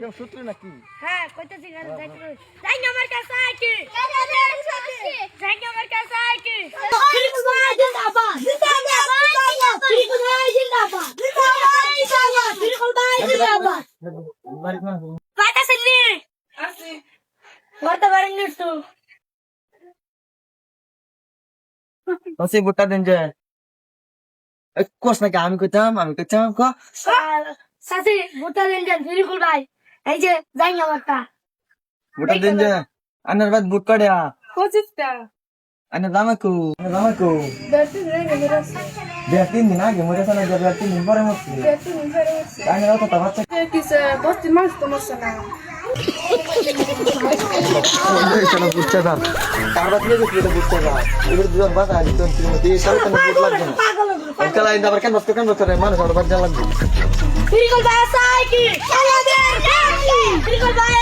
এরকম সূত্র নাকি? হ্যাঁ কইতেছি গাড়ি যাইতে যাই আমার কাছে আয় কি যাই আমার কাছে আয় কি পাইতাছেন আসি বলতে পারেন না তো ওসি বুটটা দেন যে কোস নাকি আমি কইতাম ক সাথে বুটা দেন দেন বিলকুল ভাই এই যে যাই আমারটা বুটটা দেন যে আনার বাদ বুট কাড়া কোচিসটা আনার দামাকু দর্শন রে মেরে বেতিন দিন আগে মরে সানা যে বেতিন দিন পরে মরছি আনার কথা বাচ্চা কিসে বস্তি মাছ তো মরছ না চলো বুঝতে দাও কারবা দিয়ে দিছি এটা বুঝতে দাও এবার দুজন বাসা আনি তো তুমি সাথে তো বুট লাগবে না কাল আইন আবার কেন বসতে মানুষ আর বাদ লাগবে বিলকুল ভাই আসাই কি বিলকুল ভাই